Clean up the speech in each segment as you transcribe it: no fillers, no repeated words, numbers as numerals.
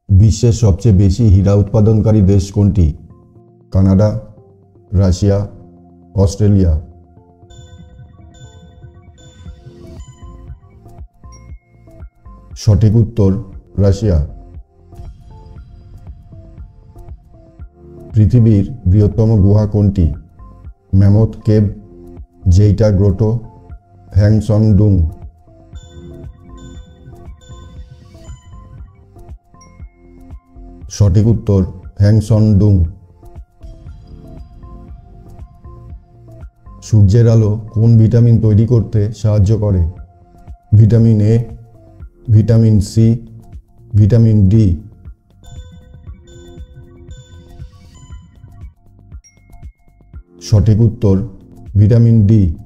বিশ্বের সবচেয়ে বেশি হীরা উৎপাদনকারী দেশ কোনটি? Canada, Russia, Australia. সঠিক উত্তর রাশিয়া। পৃথিবীর বৃহত্তম গুহা কোনটি? Mammoth cave, Jeita grotto, Hang Son Doong. সঠিক উত্তর হ্যাংসং-ডুং। সূর্যের আলো কোন ভিটামিন তৈরি করতে সাহায্য করে? Vitamin A, vitamin C, vitamin D. সঠিক উত্তর ভিটামিন ডি।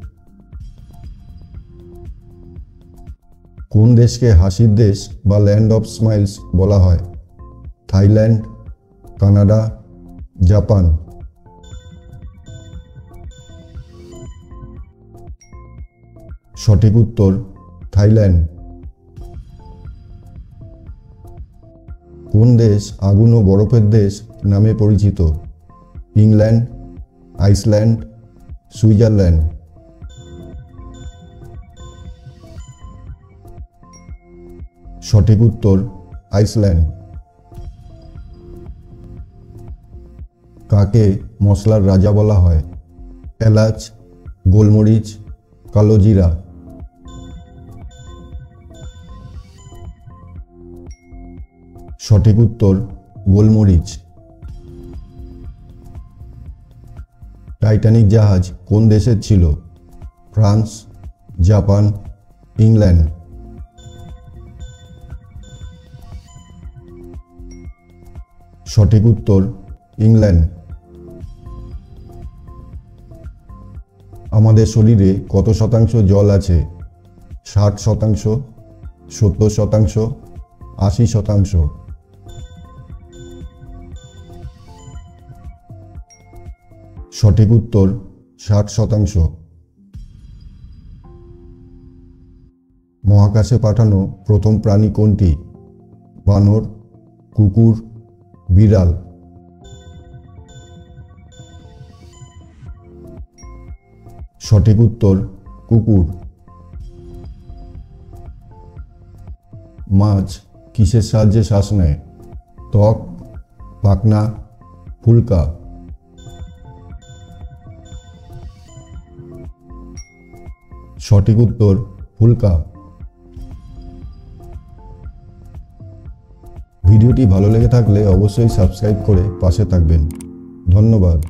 কোন দেশকে হাসির দেশ বা ল্যান্ড অফ স্মাইলস বলা হয়? Thailand, Canada, Japan. সঠিক উত্তর থাইল্যান্ড। কোন দেশ আগুন ও বরফের দেশ নামে পরিচিত? England, Iceland, Switzerland. সঠিক উত্তর আইসল্যান্ড। কাকে মশলার রাজা বলা হয়? এলাচ, গোলমরিচ, কালো জিরা। সঠিক উত্তর গোলমরিচ। টাইটানিক জাহাজ কোন দেশের ছিল? France, Japan, England. সঠিক উত্তর ইংল্যান্ড। আমাদের শরীরে কত শতাংশ জল আছে? 60%, 70%, 80%। সঠিক উত্তর 60%। মহাকাশে পাঠানো প্রথম প্রাণী কোনটি? বানর, কুকুর, বিড়াল। সঠিক উত্তর কুকুর। মাছ কিসের সাহায্যে শ্বাস নেয়? ত্বক, পাখনা, ফুলকা। সঠিক উত্তর ফুলকা। ভিডিওটি ভালো লেগে থাকলে অবশ্যই সাবস্ক্রাইব করে পাশে থাকবেন। ধন্যবাদ।